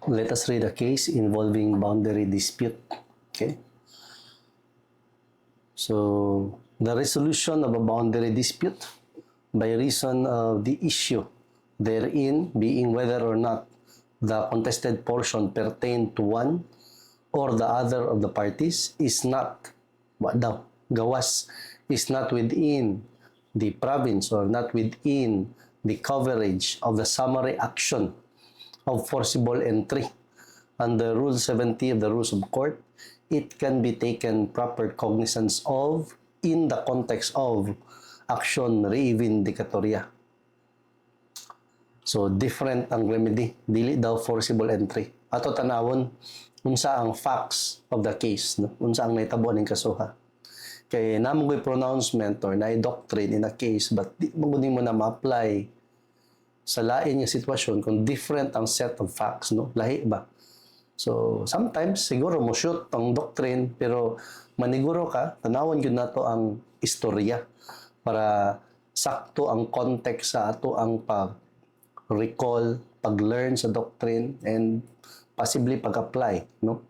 Let us read a case involving boundary dispute. Okay. So, the resolution of a boundary dispute by reason of the issue therein being whether or not the contested portion pertain to one or the other of the parties is not, what daw? Gawas, is not within the province or not within the coverage of the summary action of forcible entry. Under Rule 70 of the Rules of Court, it can be taken proper cognizance of in the context of action reivindicatoria. So, different ang remedy. Dili daw forcible entry. Ato tanawon, unsa ang facts of the case, no? Unsa ang naitabo ning kasuha. Kay namo ko'y pronouncement or na doctrine in a case, but di mo na ma-apply sa lain nga sitwasyon kung different ang set of facts, no? Lahi ba? So, sometimes, siguro mo shoot ang doctrine, pero maniguro ka, tanawon yun na to ang istorya para sakto ang context sa ato ang pag-recall, pag-learn sa doctrine, and possibly pag-apply, no?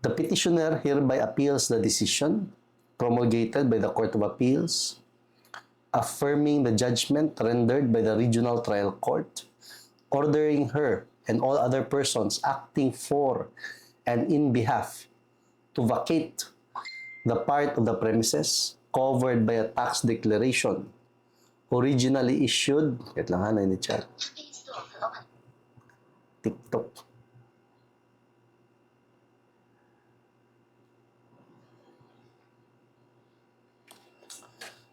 The petitioner hereby appeals the decision promulgated by the Court of Appeals, affirming the judgment rendered by the Regional Trial Court, ordering her and all other persons acting for and in behalf to vacate the part of the premises covered by a tax declaration originally issued, wait lang ha, ni chat. TikTok.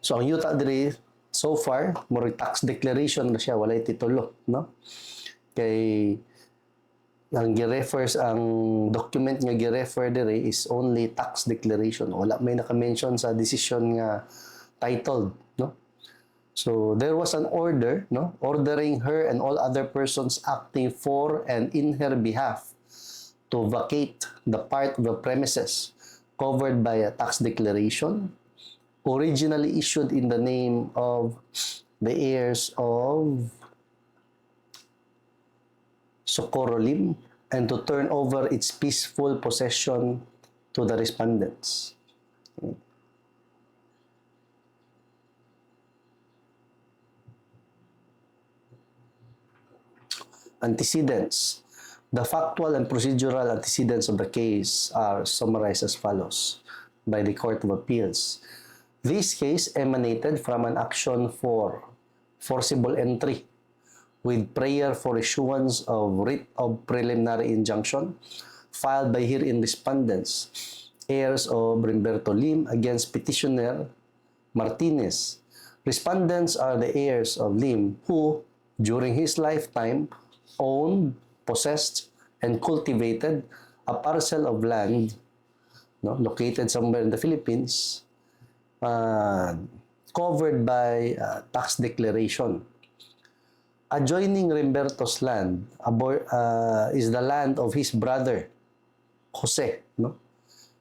So, ang yuta diri so far, more tax declaration na siya, walay titulo, no? Kay ang gi-refers, ang document nga gi-refer diri is only tax declaration. Wala may naka-mention sa decision nga titled, no? So, there was an order, no? Ordering her and all other persons acting for and in her behalf to vacate the part of the premises covered by a tax declaration originally issued in the name of the heirs of Socorro Lim and to turn over its peaceful possession to the respondents. Antecedents. The factual and procedural antecedents of the case are summarized as follows by the Court of Appeals. This case emanated from an action for forcible entry with prayer for issuance of writ of preliminary injunction filed by herein respondents, heirs of Rimberto Lim against petitioner Martinez. Respondents are the heirs of Lim who, during his lifetime, owned, possessed, and cultivated a parcel of land, no, located somewhere in the Philippines, covered by tax declaration. Adjoining Rimberto's land is the land of his brother, Jose. No?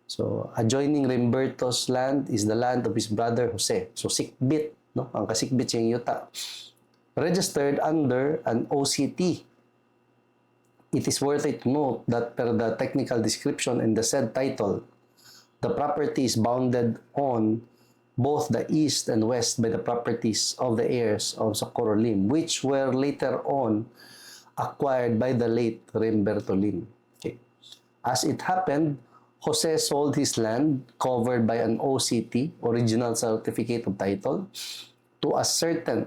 So, adjoining Rimberto's land is the land of his brother, Jose. So, sikbit. No? Ang kasikbit siyang yuta. Registered under an OCT. It is worthy to note that per the technical description in the said title, the property is bounded on both the east and west by the properties of the heirs of Socorro Lim, which were later on acquired by the late Rimberto Lim. Okay. As it happened, Jose sold his land covered by an OCT, original certificate of title, to a certain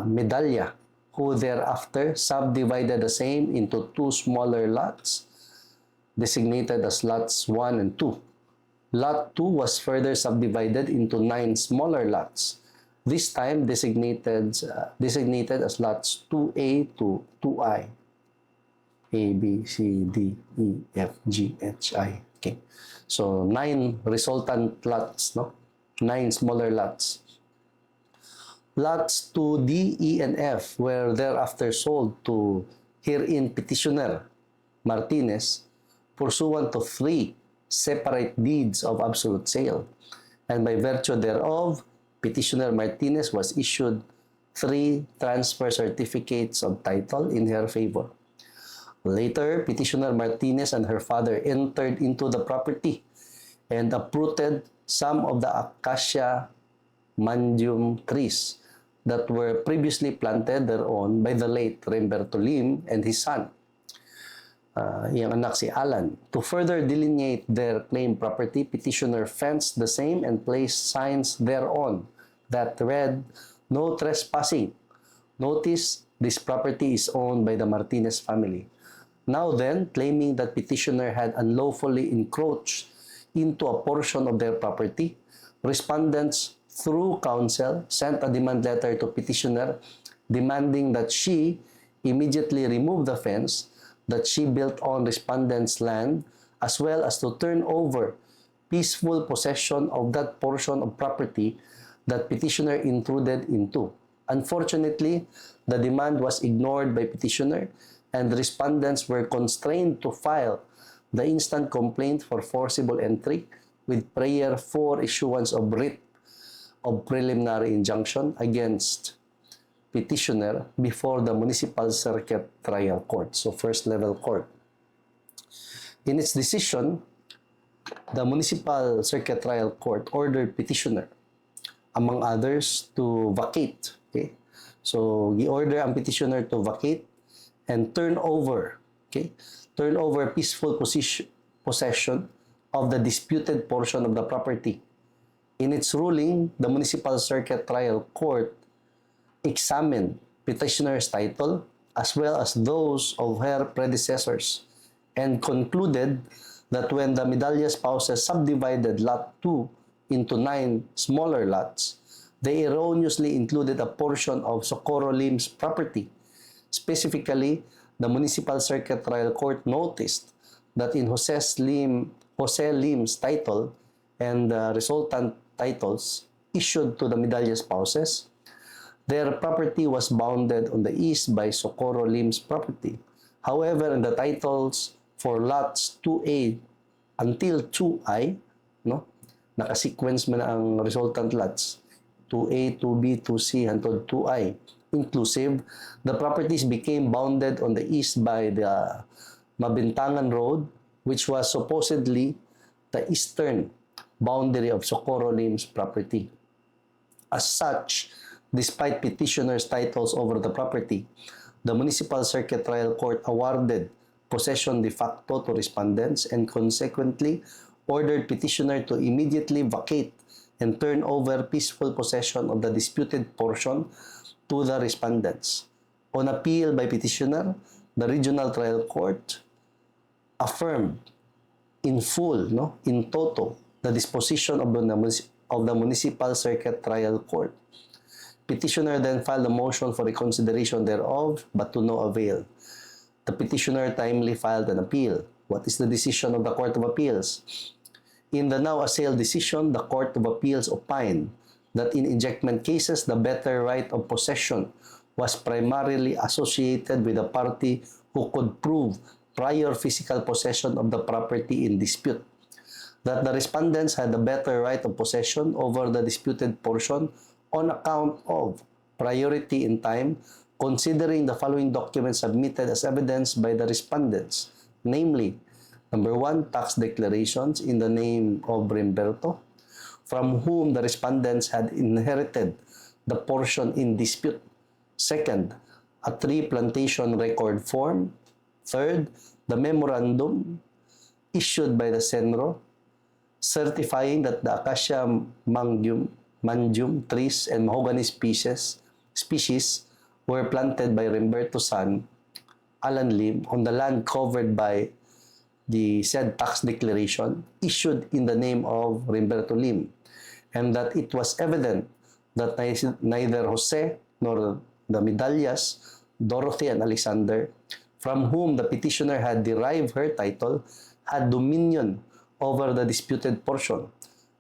medalla, who thereafter subdivided the same into two smaller lots, designated as lots 1 and 2. Lot 2 was further subdivided into 9 smaller lots, this time designated as lots 2A to 2I. A, B, C, D, E, F, G, H, I. Okay. So, 9 resultant lots, no? 9 smaller lots. Lots 2D, E, and F were thereafter sold to herein petitioner Martinez pursuant to 3 separate deeds of absolute sale, and by virtue thereof, petitioner Martinez was issued 3 transfer certificates of title in her favor. Later, petitioner Martinez and her father entered into the property and uprooted some of the acacia mandium trees that were previously planted thereon by the late Remberto Lim and his son, yung anak si Alan. To further delineate their claimed property, petitioner fenced the same and placed signs thereon that read, "No trespassing. Notice, this property is owned by the Martinez family." Now then, claiming that petitioner had unlawfully encroached into a portion of their property, respondents through counsel sent a demand letter to petitioner demanding that she immediately remove the fence that she built on respondent's land, as well as to turn over peaceful possession of that portion of property that petitioner intruded into. Unfortunately, the demand was ignored by petitioner and respondents were constrained to file the instant complaint for forcible entry with prayer for issuance of writ of preliminary injunction against petitioner before the Municipal Circuit Trial Court, so first level court. In its decision, the Municipal Circuit Trial Court ordered petitioner, among others, to vacate. Okay? So, i-order ang petitioner to vacate and turn over peaceful possession of the disputed portion of the property. In its ruling, the Municipal Circuit Trial Court examined petitioner's title as well as those of her predecessors and concluded that when the Medalla spouses subdivided Lot 2 into 9 smaller lots, they erroneously included a portion of Socorro Lim's property. Specifically, the Municipal Circuit Trial Court noticed that in Jose Lim's title and the resultant titles issued to the Medalla spouses, their property was bounded on the east by Socorro Lim's property. However, in the titles for lots 2A until 2I, nakasequence man ang resultant lots, 2A, 2B, 2C, until 2I, inclusive, the properties became bounded on the east by the Mabintangan Road, which was supposedly the eastern boundary of Socorro Lim's property. As such, despite petitioner's titles over the property, the Municipal Circuit Trial Court awarded possession de facto to respondents and consequently ordered petitioner to immediately vacate and turn over peaceful possession of the disputed portion to the respondents. On appeal by petitioner, the Regional Trial Court affirmed in full, in toto, the disposition of the Municipal Circuit Trial Court. Petitioner then filed a motion for reconsideration thereof, but to no avail. The petitioner timely filed an appeal. What is the decision of the Court of Appeals? In the now assailed decision, the Court of Appeals opined that in ejectment cases, the better right of possession was primarily associated with a party who could prove prior physical possession of the property in dispute. That the respondents had a better right of possession over the disputed portion on account of priority in time, considering the following documents submitted as evidence by the respondents, namely, number 1, tax declarations in the name of Rimberto, from whom the respondents had inherited the portion in dispute. Second, a tree plantation record form. Third, the memorandum issued by the Senro certifying that the acacia mandium trees and mahogany species were planted by Rimberto's son, Alan Lim, on the land covered by the said tax declaration issued in the name of Rimberto Lim, and that it was evident that neither Jose nor the Medallas, Dorothy and Alexander, from whom the petitioner had derived her title, had dominion over the disputed portion,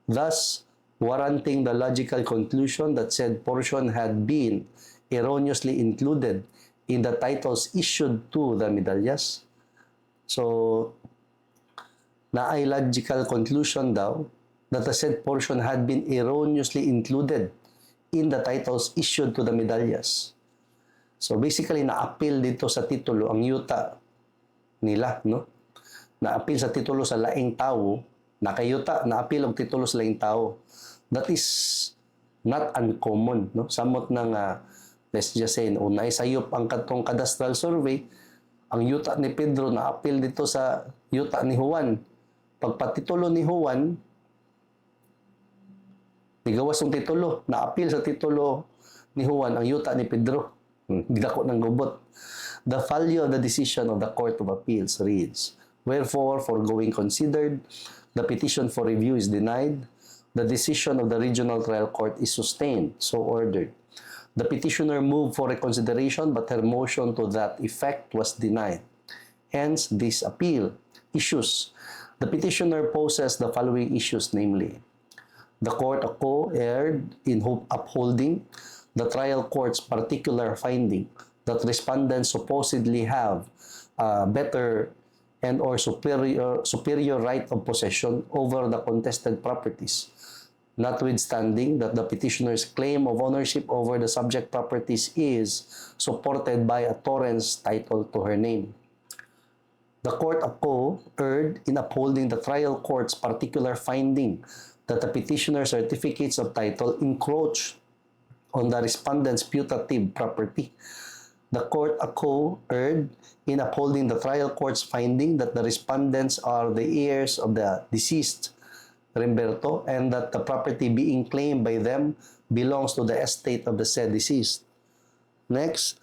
thus warranting the logical conclusion that said portion had been erroneously included in the titles issued to the Medallas. So, na ay logical conclusion daw that the said portion had been erroneously included in the titles issued to the Medallas. So basically, na-appeal dito sa titulo ang yuta nila, no? Na-appeal sa titulo sa laing tao, nakayuta, na-appeal og titulo sa laing tao. That is not uncommon, no? Samot ng, let's just say, unay sayop ang katong cadastral survey, ang yuta ni Pedro na-appeal dito sa yuta ni Juan. Pagpatitulo ni Juan, nigawas ng titulo, na-appeal sa titulo ni Juan ang yuta ni Pedro. Gidako ng gubot. The value of the decision of the Court of Appeals reads, wherefore, foregoing considered, the petition for review is denied, the decision of the Regional Trial Court is sustained, so ordered. The petitioner moved for reconsideration, but her motion to that effect was denied. Hence, this appeal issues. The petitioner poses the following issues, namely, the court erred in upholding the trial court's particular finding that respondents supposedly have better and or superior right of possession over the contested properties, notwithstanding that the petitioner's claim of ownership over the subject properties is supported by a torrents title to her name. The court erred in upholding the trial court's particular finding that the petitioner's certificates of title encroach on the respondent's putative property. The court erred in upholding the trial court's finding that the respondents are the heirs of the deceased Remberto and that the property being claimed by them belongs to the estate of the said deceased. Next,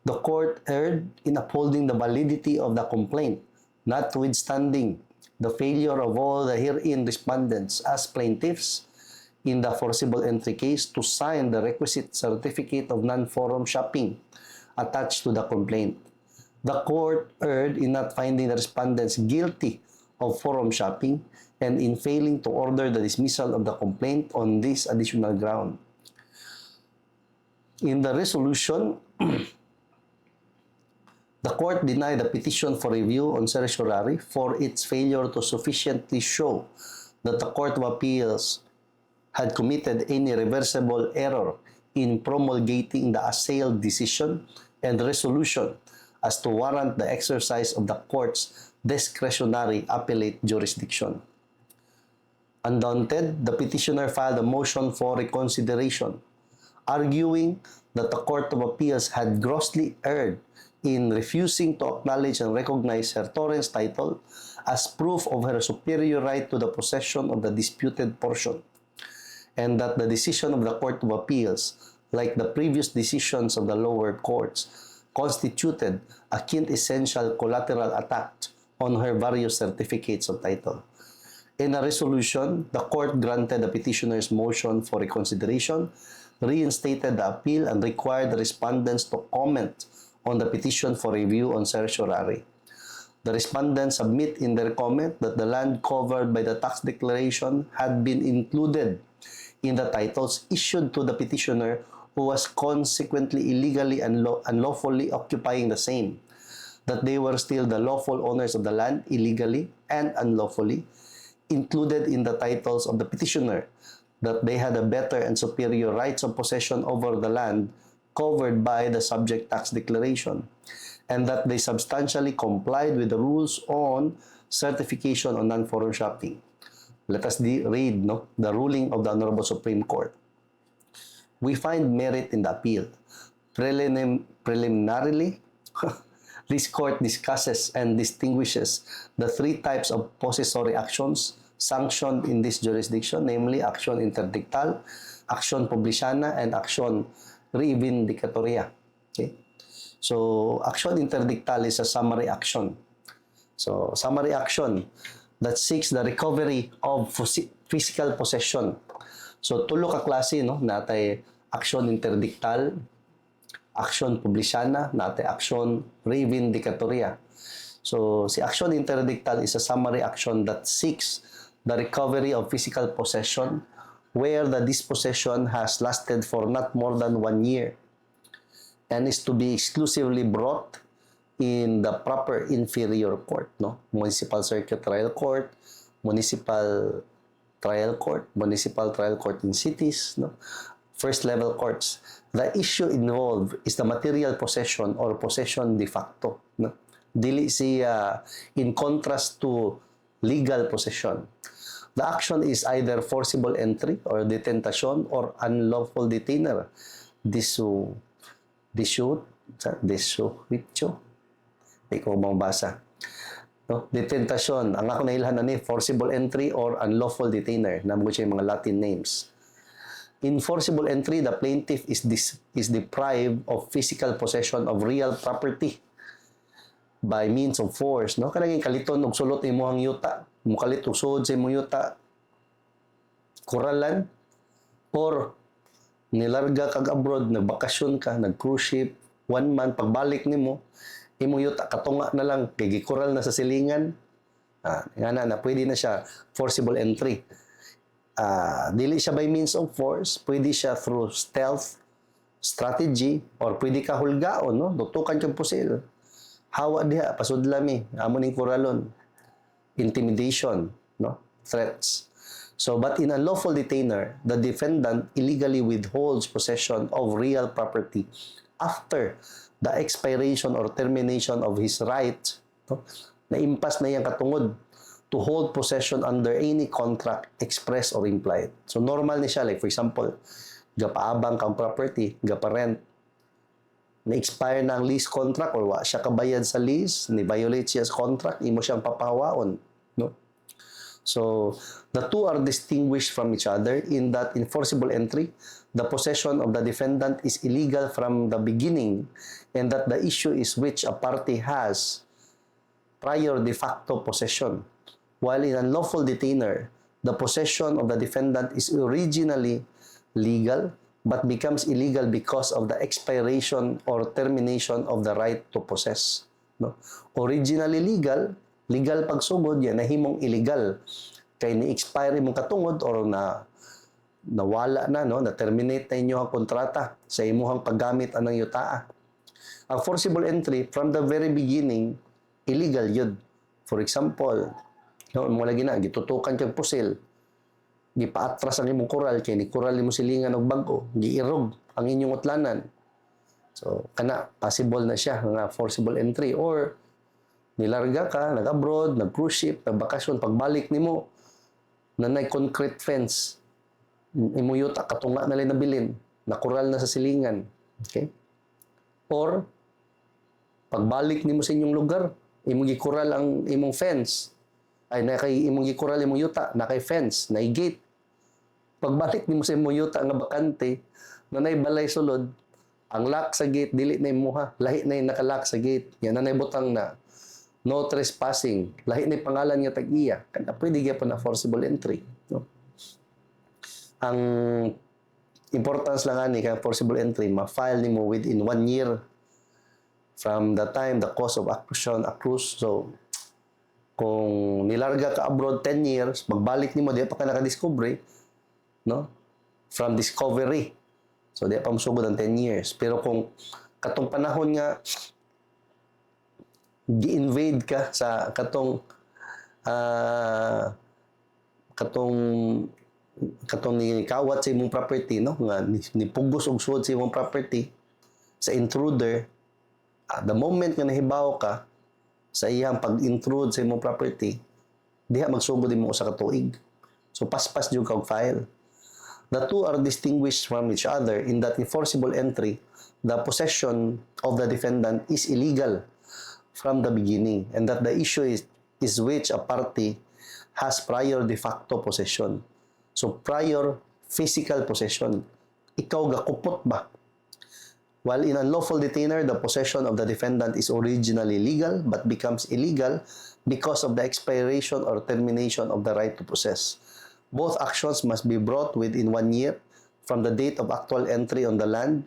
the court erred in upholding the validity of the complaint, notwithstanding the failure of all the herein respondents as plaintiffs in the forcible entry case to sign the requisite certificate of non-forum shopping attached to the complaint. The court erred in not finding the respondents guilty of forum shopping and in failing to order the dismissal of the complaint on this additional ground. In the resolution, the court denied the petition for review on certiorari for its failure to sufficiently show that the Court of Appeals had committed any reversible error in promulgating the assailed decision and resolution as to warrant the exercise of the court's discretionary appellate jurisdiction. Undaunted, the petitioner filed a motion for reconsideration, arguing that the Court of Appeals had grossly erred in refusing to acknowledge and recognize her torrents title as proof of her superior right to the possession of the disputed portion, and that the decision of the Court of Appeals, like the previous decisions of the lower courts, constituted a quintessential collateral attack on her various certificates of title. In a resolution, the court granted the petitioner's motion for reconsideration, reinstated the appeal, and required the respondents to comment on the petition for review on certiorari. The respondents submit in their comment that the land covered by the tax declaration had been included in the titles issued to the petitioner, who was consequently illegally and unlawfully occupying the same, that they were still the lawful owners of the land illegally and unlawfully included in the titles of the petitioner, that they had a better and superior rights of possession over the land covered by the subject tax declaration, and that they substantially complied with the rules on certification on non-forum shopping. Let us read the ruling of the Honorable Supreme Court. We find merit in the appeal. Preliminarily, this court discusses and distinguishes the three types of possessory actions sanctioned in this jurisdiction, namely action interdictal, action publicana, and action reivindicatoria. Okay? So, action interdictal is a summary action. So, summary action that seeks the recovery of physical possession. So, tulo ka klase, natay action interdictal, action publicana, natay action reivindicatoria. So, si action interdictal is a summary action that seeks the recovery of physical possession where the dispossession has lasted for not more than 1 year and is to be exclusively brought in the proper inferior court, Municipal Circuit Trial Court, Municipal Trial Court, Municipal Trial Court in cities, first level courts. The issue involved is the material possession or possession de facto, Dili siya in contrast to legal possession. The action is either forcible entry or detentation or unlawful detainer. Disu, witcho. Hindi ko mabasa. No? Detentation. Ang ako nailhan ni forcible entry or unlawful detainer. Namun siya yung mga Latin names. In forcible entry, the plaintiff is deprived of physical possession of real property by means of force. No? Kanang kaliton og sulot ni mo ang yuta. Mukalit og sud sa imong yuta. Kuralan. Or nilarga kag abroad, nagbakasyon ka, nag-cruise ship, 1 month, pagbalik nimo, imong yuta, katunga na lang, gigikural na sa silingan, nga na, pwede na siya forcible entry. Dili siya by means of force, pwede siya through stealth, strategy, or pwede ka hulgaon, no? Dutukan kang pusil. Hawa diha, pasudlami, amo ning kuralon. Intimidation, no? Threats. So, but in a lawful detainer, the defendant illegally withholds possession of real property after the expiration or termination of his right, no? Na-impas na iyang katungod to hold possession under any contract, express or implied. So, normal ni siya. Like, for example, gapaabang kang property, gaparent, na-expire na ang lease contract or wa siya kabayad sa lease, ni-violate siya sa contract, imo siyang papahawaon. No? So, the two are distinguished from each other in that in forcible entry, the possession of the defendant is illegal from the beginning and that the issue is which a party has prior de facto possession. While in unlawful detainer, the possession of the defendant is originally legal but becomes illegal because of the expiration or termination of the right to possess. No? Originally legal pagsugod, yan nahimong illegal. Kay ni-expire imong katungod or nawala na, no? Na-terminate na inyo ang kontrata sa imuhang paggamit anang yutaa. Ang forcible entry, from the very beginning, illegal yun. For example, no, mo lagi na, gitutukan kang pusil, gipaatras ang imong kural, kay ni kural imong silingan og bago, giirog ang inyong utlanan. So, kana, possible na siya, nga forcible entry. Or, nilarga ka, nag-abroad, nag-cruise ship, nagbakasyon, pagbalik nimo, nanay concrete fence, imo yuta, katunga na lang nabilin, nakural na sa silingan. Okay? Or, pagbalik nimo sa inyong lugar, imong gikural ang imong fence, ay imong gikural imong yuta, nakay fence, nay gate. Pagbalik nimo sa imong yuta nga bakante, nanay balay sulod, ang lock sa gate, dili na imuha, lahi na yung nakalock sa gate, yan nanay butang na, no trespassing, lahi na pangalan nga tag-iya, kaya pwede gyapon na forcible entry. No? Ang importance lang ani kay forcible entry, ma-file nimo within 1 year from the time the cause of action accrues. So, kung nilarga ka abroad 10 years, magbalik nimo, di pa ka nakadiscovery, no? From discovery. So, di pa masugod ang 10 years. Pero kung katong panahon nga, gi-invade ka sa katong nikawat sa imong property, no? Nga nipugos og suod sa imong property sa intruder, the moment nga nahibaw ka sa iyang pag-intrude sa imong property, diha magsugod imo sa katuig. So paspas jud kag file. The two are distinguished from each other in that in forcible entry, the possession of the defendant is illegal from the beginning and that the issue is which a party has prior de facto possession. So, prior physical possession. Ikaw gakupot ba? While in unlawful detainer, the possession of the defendant is originally legal but becomes illegal because of the expiration or termination of the right to possess. Both actions must be brought within 1 year from the date of actual entry on the land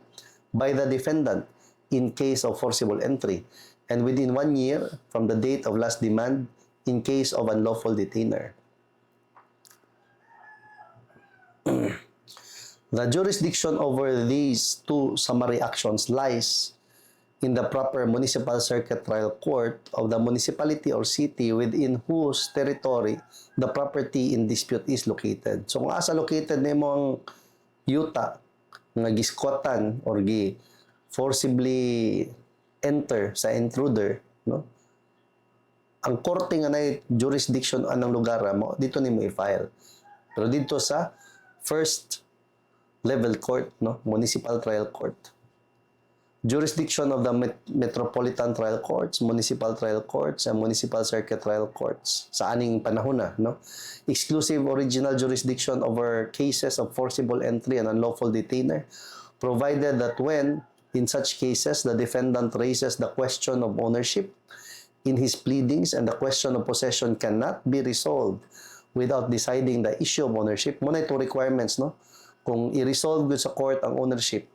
by the defendant in case of forcible entry, and within 1 year from the date of last demand in case of unlawful detainer. The jurisdiction over these two summary actions lies in the proper municipal circuit trial court of the municipality or city within whose territory the property in dispute is located. So kung asa located nimo ang yuta nga giskwatan or forcibly enter sa intruder, no? ang korte nga na jurisdiction anang lugar mo, dito nimo i-file. Pero dito sa first level court, no, municipal trial court, jurisdiction of the metropolitan trial courts, municipal trial courts, and municipal circuit trial courts sa aning panahon na, no, exclusive original jurisdiction over cases of forcible entry and unlawful detainer, provided that when in such cases the defendant raises the question of ownership in his pleadings and the question of possession cannot be resolved without deciding the issue of ownership. Muna ito requirements, no? Kung i-resolve sa court ang ownership,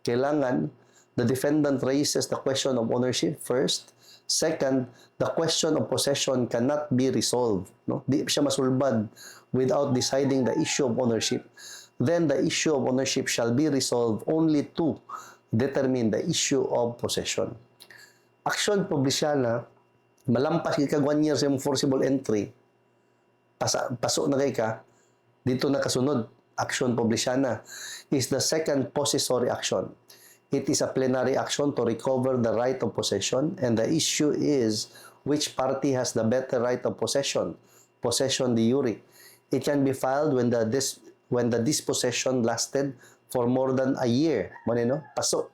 kailangan the defendant raises the question of ownership first. Second, the question of possession cannot be resolved, no? Di siya masulbad without deciding the issue of ownership. Then the issue of ownership shall be resolved only to determine the issue of possession. Aksyon publisyana, malampas ka 1 year sa yung forcible entry, pasok na kay ka, dito na kasunod, aksyon publisyana is the second possessory action. It is a plenary action to recover the right of possession, and the issue is which party has the better right of possession, possession de jure. It can be filed when the dispossession lasted for more than a year. Manino, pasok.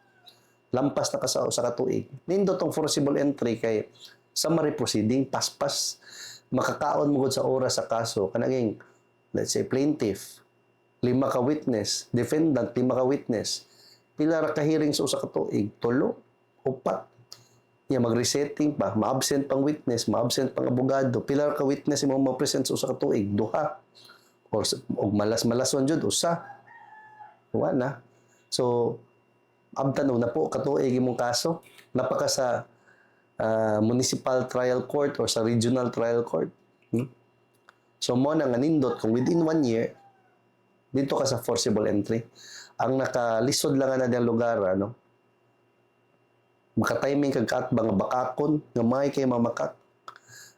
Lampas na kasao sa katuig. Nindo tong forcible entry kay summary proceeding, paspas, makakaon mo sa oras sa kaso, kanaging, let's say, plaintiff, 5 ka witness, defendant, 5 ka witness, pila ra ka hearing sa usa ka tuig, 3, 4, ya mag-resetting pa, ma-absent pang witness, ma-absent pang abogado, pila ra ka witness mo ma-present sa usa ka tuig, 2, or malas-malason jud usa, wala. So, abtan na po katuig imong kaso, napaka sa municipal trial court or sa regional trial court. So, mo na nga nindot kung within 1 year, dito ka sa forcible entry. Ang nakalisod lang na diyang lugar, ano, makatiming kag mga bakakon, nga may kay mamakak.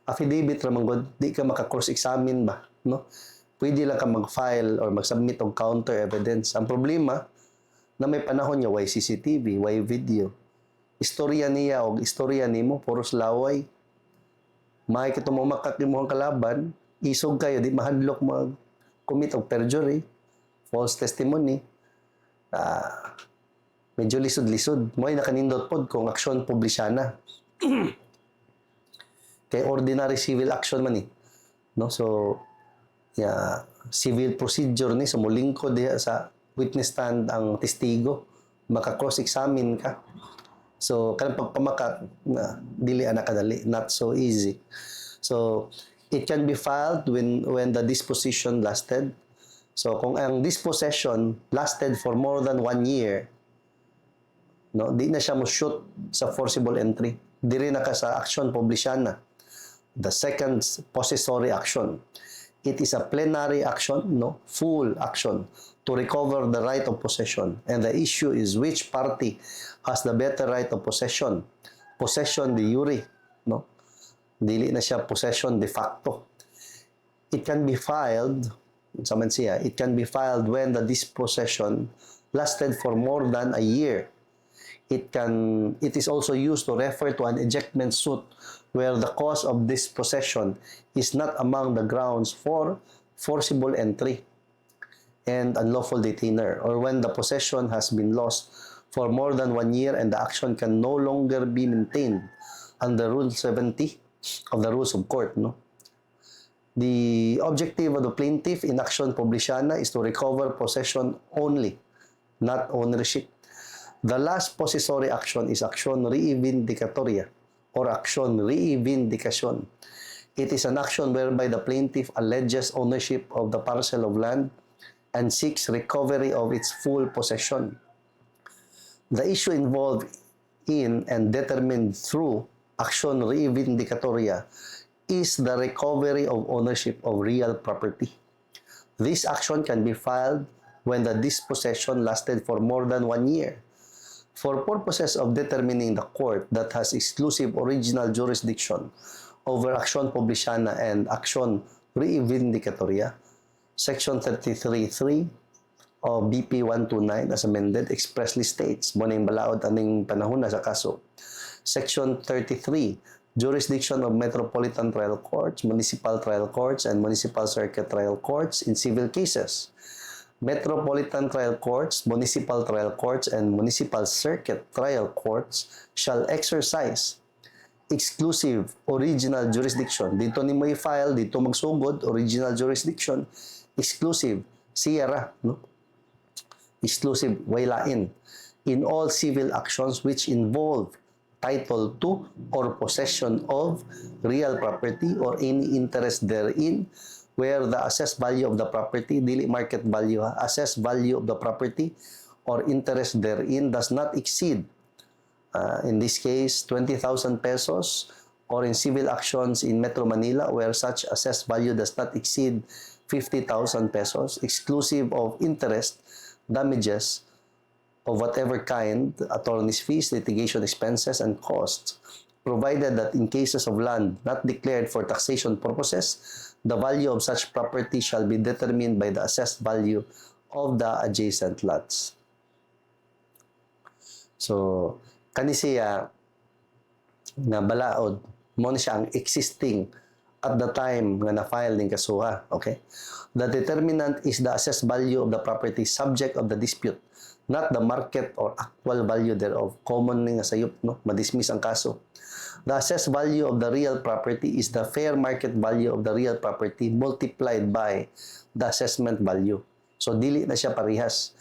Affidavit ramang god, di ka maka-cross-examine ba, no? Pwede lang ka mag-file or mag-submit og counter evidence. Ang problema, na may panahon niya, why CCTV, why video. Istorya niya o istorya nimo puros laway. May kito mo makak mo ang kalaban, isog kayo, di mahadlok mag-commit og perjury, false testimony. Medyo lisod-lisod. Mo'y nakanindot pod kung aksyon publisyana. Kay ordinary civil action man no? So, civil procedure ni, sumulingkod diha sa witness stand ang testigo, maka-cross-examine ka. So, kanang pagpamakat, dili ana kadali, not so easy. So, it can be filed when the disposition lasted. So, kung ang dispossession lasted for more than 1 year, no, di na siya mo shoot sa forcible entry. Diri na ka sa action publisyana. The second possessory action. It is a plenary action, no, full action to recover the right of possession. And the issue is which party has the better right of possession. Possession de jure, no? Dili na siya possession de facto. It can be filed, it can be filed when the dispossession lasted for more than a year. It is also used to refer to an ejectment suit where the cause of dispossession is not among the grounds for forcible entry and unlawful detainer, or when the possession has been lost for more than 1 year and the action can no longer be maintained under Rule 70 of the Rules of Court, no? The objective of the plaintiff in action publicyana is to recover possession only, not ownership. The last possessory action is action reivindicatoria or action reivindication. It is an action whereby the plaintiff alleges ownership of the parcel of land and seeks recovery of its full possession. The issue involved in and determined through action reivindicatoria is the recovery of ownership of real property. This action can be filed when the dispossession lasted for more than 1 year. For purposes of determining the court that has exclusive original jurisdiction over action publicyana and action reivindicatoria, Section 33.3 of BP 129 as amended expressly states, mo na yung balaod aning panahon na sa kaso. Section 33 jurisdiction of metropolitan trial courts, municipal trial courts, and municipal circuit trial courts in civil cases. Metropolitan trial courts, municipal trial courts, and municipal circuit trial courts shall exercise exclusive original jurisdiction. Dito ni mo i-file, dito magsugod, original jurisdiction, exclusive, siyara, no? Exclusive, waylain, in all civil actions which involve title to or possession of real property or any interest therein, where the assessed value of the property, dili market value, assessed value of the property or interest therein does not exceed, in this case, 20,000 pesos, or in civil actions in Metro Manila where such assessed value does not exceed 50,000 pesos, exclusive of interest, damages of whatever kind, attorney's fees, litigation expenses, and costs, provided that in cases of land not declared for taxation purposes, the value of such property shall be determined by the assessed value of the adjacent lots. So, kani siya nga balaod, mo na siya ang existing at the time nga na-file ning kasuha. Okay? The determinant is the assessed value of the property subject of the dispute, not the market or actual value thereof. Commonly nga sayop, no? Madismiss ang kaso. The assessed value of the real property is the fair market value of the real property multiplied by the assessment value. So, dili na siya parehas.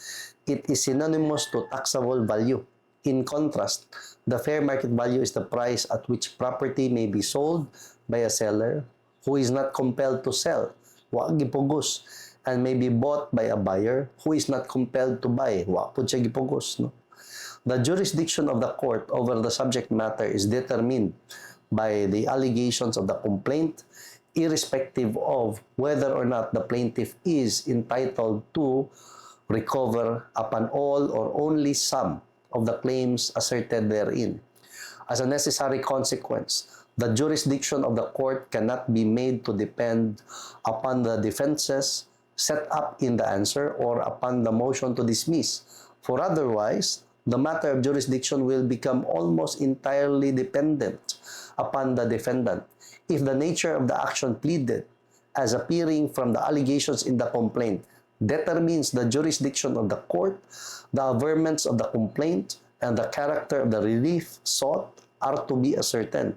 It is synonymous to taxable value. In contrast, the fair market value is the price at which property may be sold by a seller who is not compelled to sell, wa gipugos, and may be bought by a buyer who is not compelled to buy, wa pud siya gipugos, no? The jurisdiction of the court over the subject matter is determined by the allegations of the complaint, irrespective of whether or not the plaintiff is entitled to recover upon all or only some of the claims asserted therein. As a necessary consequence, the jurisdiction of the court cannot be made to depend upon the defenses set up in the answer or upon the motion to dismiss, for otherwise, the matter of jurisdiction will become almost entirely dependent upon the defendant. If the nature of the action pleaded, as appearing from the allegations in the complaint, determines the jurisdiction of the court, the averments of the complaint, and the character of the relief sought are to be ascertained.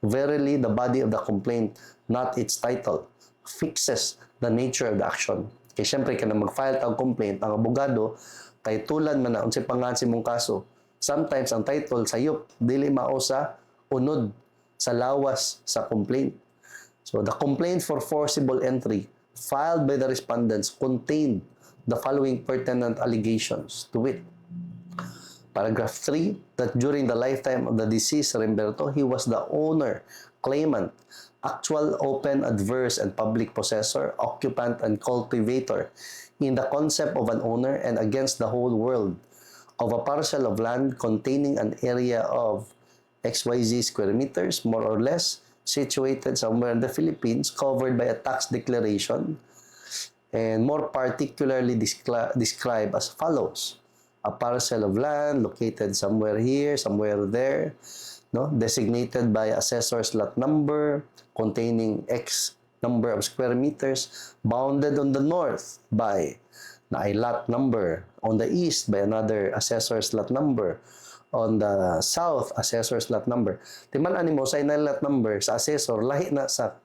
Verily, the body of the complaint, not its title, fixes the nature of the action. Kaya syempre, ka na mag-file tang complaint, ang abogado, titulan man na unsay pangalan si mong kaso. Sometimes, ang title, sayop, dili mao sa unod, sa lawas sa complaint. So, the complaint for forcible entry filed by the respondents contained the following pertinent allegations to wit. Paragraph 3, that during the lifetime of the deceased Remberto, he was the owner, claimant, actual, open, adverse, and public possessor, occupant, and cultivator in the concept of an owner and against the whole world of a parcel of land containing an area of XYZ square meters, more or less, situated somewhere in the Philippines, covered by a tax declaration, and more particularly described as follows. A parcel of land located somewhere here, somewhere there, no? Designated by assessor's lot number, containing X number of square meters, bounded on the north by na lot number, on the east by another assessor's lot number, on the south, assessor's lot number. Timan-ani mo sa inang lot number, sa assessor, lahi na sa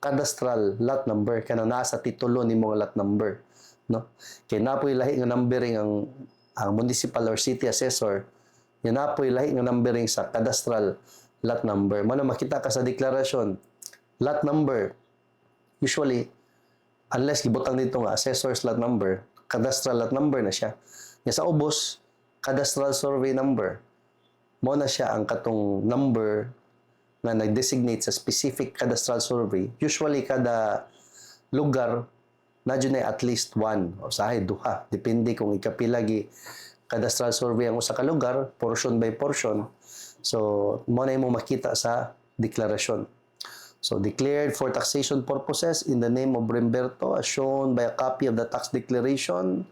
cadastral lot number, kana nasa titulo ni mga lot number. No? Kaya napoy lahi nga numbering ang municipal or city assessor, yan napoy lahi nga numbering sa cadastral lot number. Mano makita ka sa deklarasyon, lot number, usually, unless gibutang dito nga assessor's lot number, cadastral lot number na siya. Nga sa ubos, cadastral survey number. Mo na siya ang katong number na nag-designate sa specific cadastral survey. Usually, kada lugar, na dyan ay at least one o sahay duha. Depende kung ikapilagi cadastral survey ang usa ka lugar, portion by portion. So, mo na mo makita sa deklarasyon. So, declared for taxation purposes in the name of Remberto as shown by a copy of the tax declaration.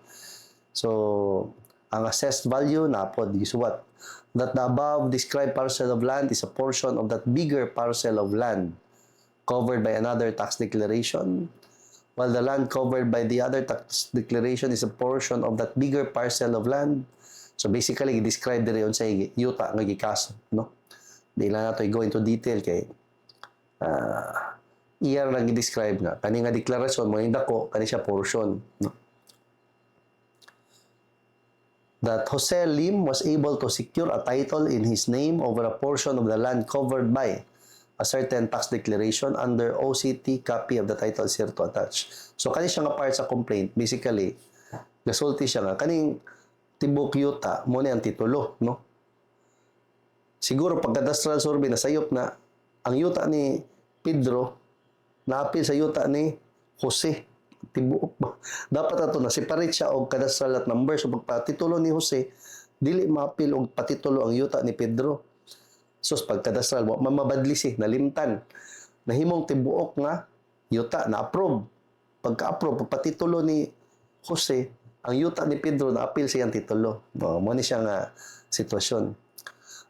So, Ang assessed value na po what? That the above described parcel of land is a portion of that bigger parcel of land covered by another tax declaration, while the land covered by the other tax declaration is a portion of that bigger parcel of land. So basically, i-describe din yun sa yuta nga gikaso, no? Di lang nato i-go into detail kay iya lang i-describe nga. Kani nga deklarasyon mo yung dako, kani siya portion, no? That Jose Lim was able to secure a title in his name over a portion of the land covered by a certain tax declaration under OCT copy of the title to attach. So, kani siya nga part sa complaint. Basically, gasulti siya nga. Kaning tibok yuta, mo ang titulo, no? Siguro, pag cadastral survey, nasayop na ang yuta ni Pedro, na-appeal sa yuta ni Jose. Tibuok ba? Dapat ato na separate siya og cadastral at number. So pagpatitulo ni Jose, dili ma-appeal og patitulo ang yuta ni Pedro. So pag cadastral mo, mamabadli si nalimtan. Nahimong tibuok nga yuta na approve. Pagka-approve pagpatitulo ni Jose, ang yuta ni Pedro na-appeal siyang titulo. Mo ni siya nga sitwasyon.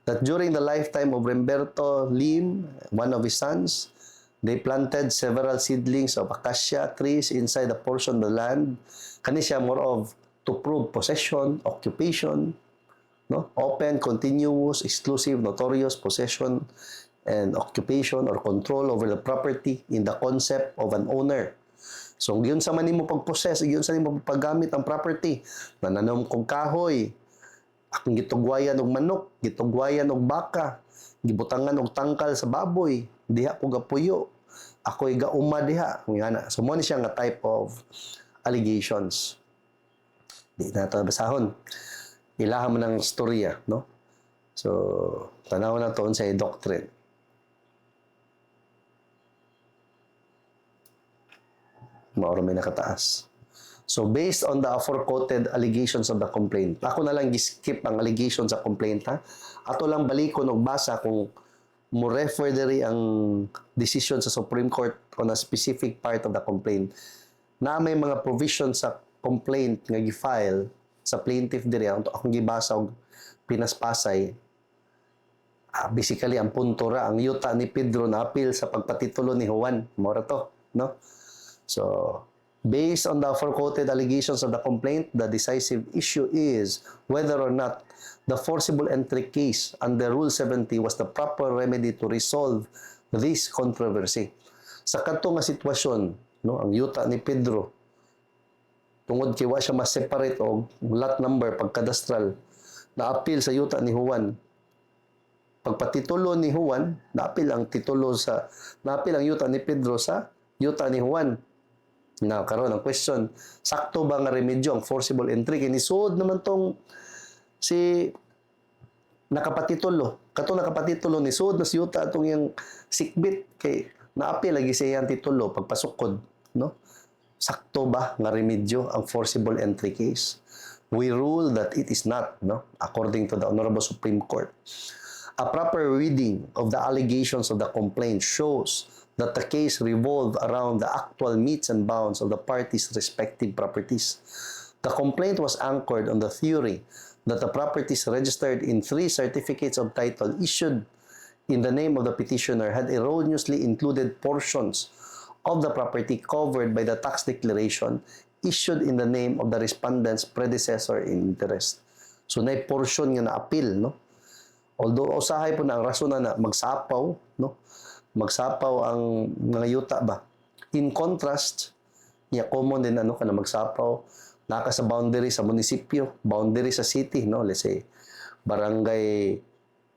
That during the lifetime of Humberto Lim, one of his sons, they planted several seedlings of acacia trees inside a portion of the land. Kani siya more of to prove possession, occupation, no? Open, continuous, exclusive, notorious possession and occupation or control over the property in the concept of an owner. So, yun sa man mo pag-possess, yun sa mo paggamit ang property. Nananom kong kahoy, akong gitugwayan og manok, gitugwayan og baka, gibutangan og tangkal sa baboy, diha ko gapuyo, ako'y gauma diha. So, mo ni siya nga type of allegations. Di na ito basahon. Ilahan mo ng storya, no? So, tanaw na to sa doctrine. Mauro may nakataas. So, based on the aforequoted allegations of the complaint, ako na lang skip ang allegations sa complaint, ha? Ato lang balikon o basa kung mo refer diri ang decision sa Supreme Court on a specific part of the complaint na may mga provisions sa complaint nga gi-file sa plaintiff diri akong gibasa og pinaspasay. Basically ang punto ra ang yuta ni Pedro na appeal sa pagpatitulo ni Juan, mora to, no? So based on the aforequoted allegations of the complaint, the decisive issue is whether or not the forcible entry case under Rule 70 was the proper remedy to resolve this controversy. Sa kadto nga sitwasyon, no, ang yuta ni Pedro, tungod kay wa siya ma-separate og lot number pagkadastral, na-appeal sa yuta ni Juan. Pagpatitulo ni Juan, na-appeal ang yuta ni Pedro sa yuta ni Juan. Now, karon ang question, sakto ba nga remedyo ang forcible entry? Kinisod naman tong si nakapatitulo. Kato nakapatitulo ni sud na siyuta atong yang sikbit kay naapil lagi sa iyang titulo pagpasukod, no? Sakto ba nga remedyo ang forcible entry case? We rule that it is not, no? According to the Honorable Supreme Court. A proper reading of the allegations of the complaint shows that the case revolved around the actual metes and bounds of the parties' respective properties. The complaint was anchored on the theory that the properties registered in 3 certificates of title issued in the name of the petitioner had erroneously included portions of the property covered by the tax declaration issued in the name of the respondent's predecessor in interest. So, na portion nga na-appeal, no? Although, usahay po na ang rason na magsapaw, no? Magsapaw ang mga yuta ba? In contrast, niya common din kana magsapaw, naka sa boundary sa munisipyo, boundary sa city, no? Let's say, barangay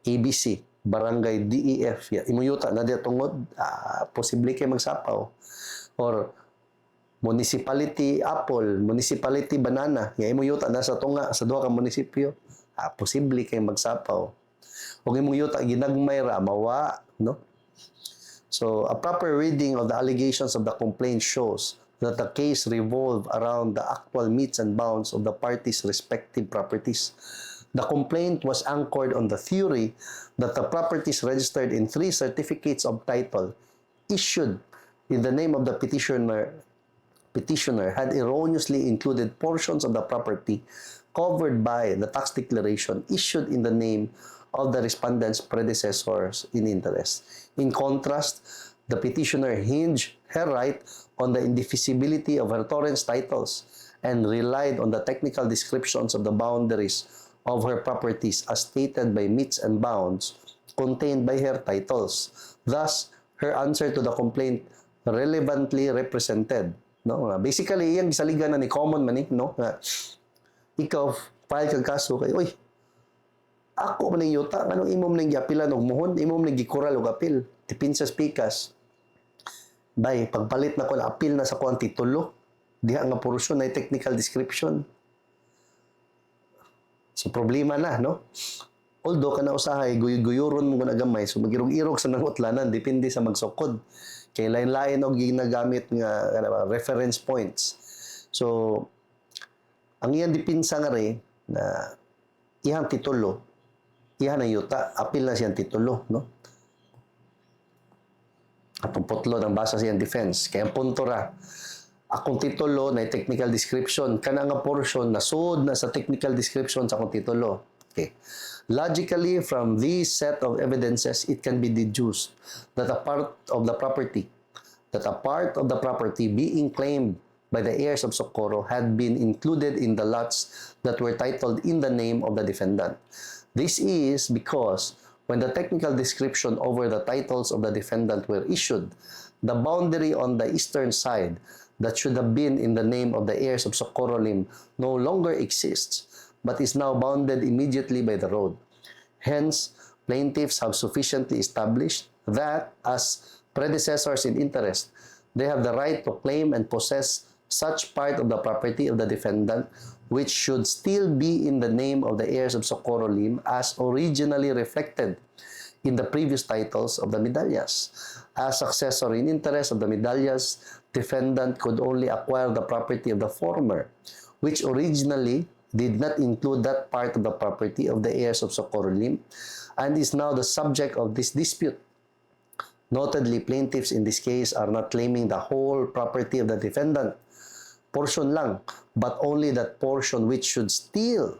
ABC, barangay DEF, imuyuta na diya tungod, posible kayo magsapaw. Or, municipality apple, municipality banana, imuyuta na sa tunga, sa duha ka munisipyo, posible kayo magsapaw. Huwag imuyuta, ginagmay ra, mawa, no? So, a proper reading of the allegations of the complaint shows that the case revolved around the actual metes and bounds of the parties' respective properties. The complaint was anchored on the theory that the properties registered in 3 certificates of title issued in the name of the petitioner had erroneously included portions of the property covered by the tax declaration issued in the name of the respondent's predecessors in interest. In contrast, the petitioner hinged her right on the indivisibility of her torrents titles and relied on the technical descriptions of the boundaries of her properties as stated by metes and bounds contained by her titles. Thus, her answer to the complaint relevantly represented. No? Basically, iyang gisaligan na ni common man no? Ikaw, file kang kaso kay, uy, ako man yung yuta, anong imom nang giapilan og muhon, imom nang gikural og apil, tipinsas pikas. Bay, pagpalit na ko na apil na sa kuang titulo, diha nga porosyon na technical description. So, problema na, no? Although, kana usahay, guyuron mo na gamay, so magirog-irog sa nangutlanan, depende sa magsukod. Kay lain-lain og ginagamit nga reference points. So, ang iyang dipinsa nga rin, na ihang titulo, iyan ang yuta, apil na siyang titulo, no? Atong putlo ng basa siyang defense. Kaya ang punto ra, akong titulo na technical description, kana nga portion na sud na sa technical description sa akong titulo. Okay. Logically, from this set of evidences, it can be deduced that a part of the property being claimed by the heirs of Socorro had been included in the lots that were titled in the name of the defendant. This is because when the technical description over the titles of the defendant were issued, the boundary on the eastern side that should have been in the name of the heirs of Socorro Lim no longer exists, but is now bounded immediately by the road. Hence, plaintiffs have sufficiently established that, as predecessors in interest, they have the right to claim and possess such part of the property of the defendant which should still be in the name of the heirs of Socorro Lim as originally reflected in the previous titles of the medallas. As successor in interest of the medallas, defendant could only acquire the property of the former, which originally did not include that part of the property of the heirs of Socorro Lim, and is now the subject of this dispute. Notably, plaintiffs in this case are not claiming the whole property of the defendant, portion lang, but only that portion which should still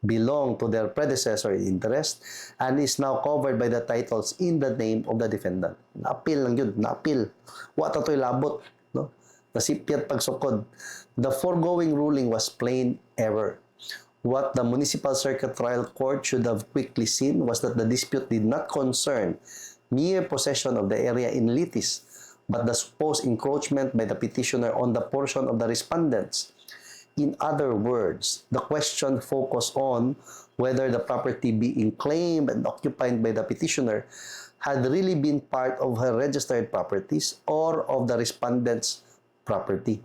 belong to their predecessor in interest and is now covered by the titles in the name of the defendant. Naapil lang yun, naapil. Wa ta to'y labot, no? Nasipyat pagsukod. The foregoing ruling was plain error. What the Municipal Circuit Trial Court should have quickly seen was that the dispute did not concern mere possession of the area in litis, but the supposed encroachment by the petitioner on the portion of the respondents. In other words, the question focused on whether the property being claimed and occupied by the petitioner had really been part of her registered properties or of the respondent's property.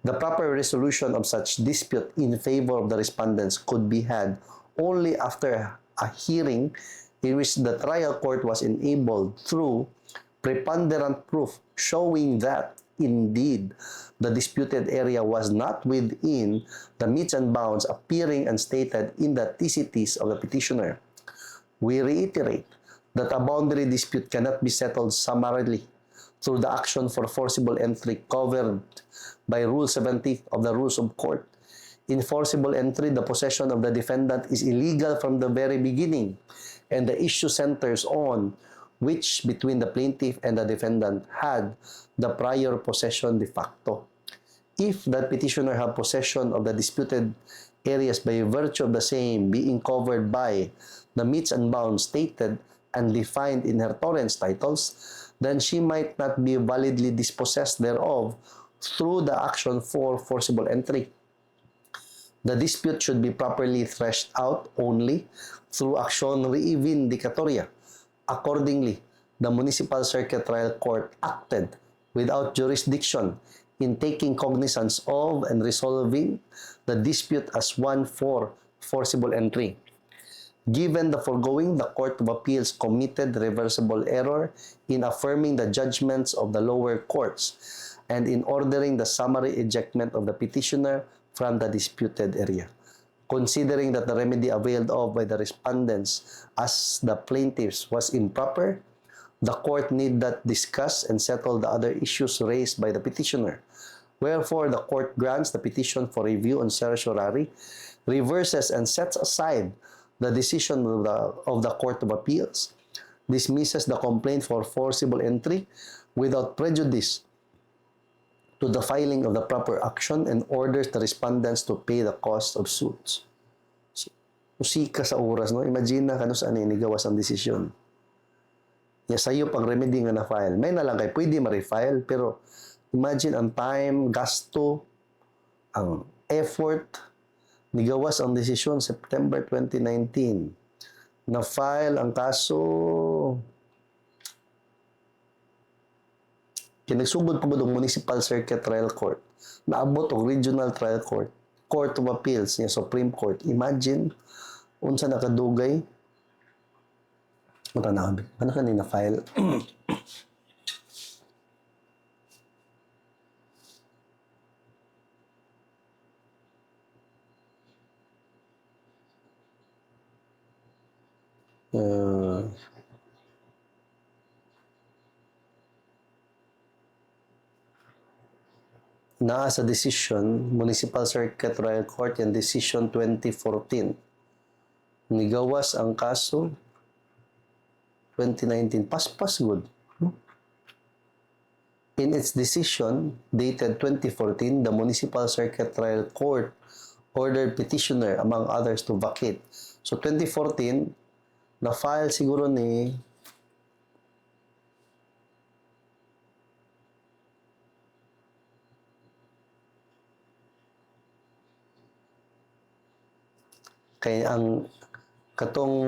The proper resolution of such dispute in favor of the respondents could be had only after a hearing in which the trial court was enabled through preponderant proof showing that, indeed, the disputed area was not within the metes and bounds appearing and stated in the TCTs of the petitioner. We reiterate that a boundary dispute cannot be settled summarily through the action for forcible entry covered by Rule 70 of the Rules of Court. In forcible entry, the possession of the defendant is illegal from the very beginning, and the issue centers on which between the plaintiff and the defendant had the prior possession de facto. If the petitioner had possession of the disputed areas by virtue of the same being covered by the metes and bounds stated and defined in her torrents titles, then she might not be validly dispossessed thereof through the action for forcible entry. The dispute should be properly threshed out only through action reivindicatoria. Accordingly, the Municipal Circuit Trial Court acted without jurisdiction in taking cognizance of and resolving the dispute as one for forcible entry. Given the foregoing, the Court of Appeals committed reversible error in affirming the judgments of the lower courts and in ordering the summary ejectment of the petitioner from the disputed area. Considering that the remedy availed of by the respondents as the plaintiffs was improper, the court need not discuss and settle the other issues raised by the petitioner. Wherefore, the court grants the petition for review on certiorari reverses and sets aside the decision of the Court of Appeals, dismisses the complaint for forcible entry without prejudice to the filing of the proper action, and orders the respondents to pay the cost of suits. Usika sa oras, no? Imagine na kano saan inigawas ang desisyon. Ya sa'yo pang remedy nga na-file. May nalagay, pwede ma-refile, pero imagine ang time, gasto, ang effort, nigawas ang desisyon September 2019. Na-file ang kaso, kinagsugod pa ang Municipal Circuit Trial Court, naabot ang Regional Trial Court, Court of Appeals, niya Supreme Court. Imagine, unsa nakadugay, ano kanina file? Na sa decision, Municipal Circuit Trial Court, yung decision 2014. Nigawas ang kaso 2019. Paspas good. In its decision dated 2014, the Municipal Circuit Trial Court ordered petitioner, among others, to vacate. So 2014, na-file siguro ni kay ang katong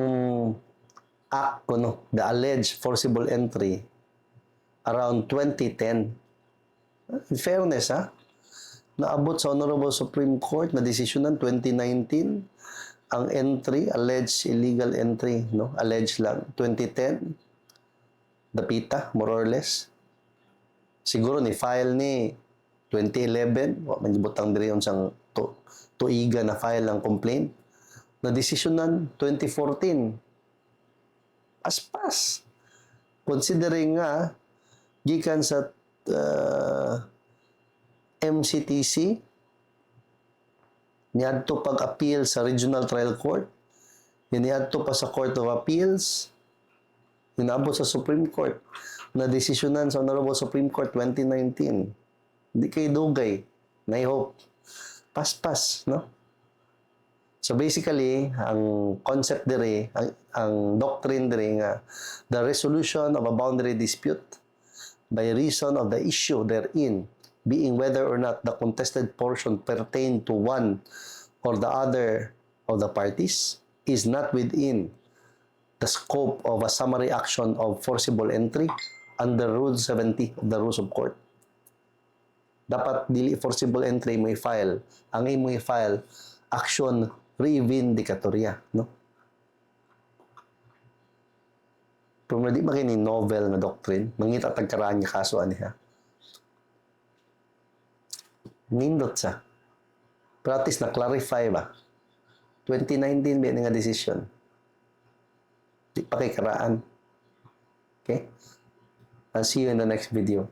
act the alleged forcible entry around 2010. In fairness, naabot sa Honorable Supreme Court na desisyonan 2019 ang entry, alleged illegal entry, alleged lang 2010, dapita more or less. Siguro ni file ni 2011, manibutang diri unsang tuiga na file ang complaint. Na desisyonan 2014. Aspas. Considering nga gikan sa MCTC niadto pag-appeal sa Regional Trial Court, niadto pa sa Court of Appeals, inabot sa Supreme Court, na desisyonan sa Honorable Supreme Court 2019. Hindi kay dugay. Na hope. Paspas, no? So basically, ang concept dire, ang doctrine dire nga, the resolution of a boundary dispute by reason of the issue therein, being whether or not the contested portion pertain to one or the other of the parties, is not within the scope of a summary action of forcible entry under Rule 70 of the Rules of Court. Dapat dili forcible entry mo i-file. Ang imo i-file, action revindicatoria, no? Pero di makini novel na doctrine, mangita tagkaraan niya kaso aniha. Nindot sa. Pero at least na-clarify ba? 2019 ba nga decision? Di pa kay karaan. Okay? I'll see you in the next video.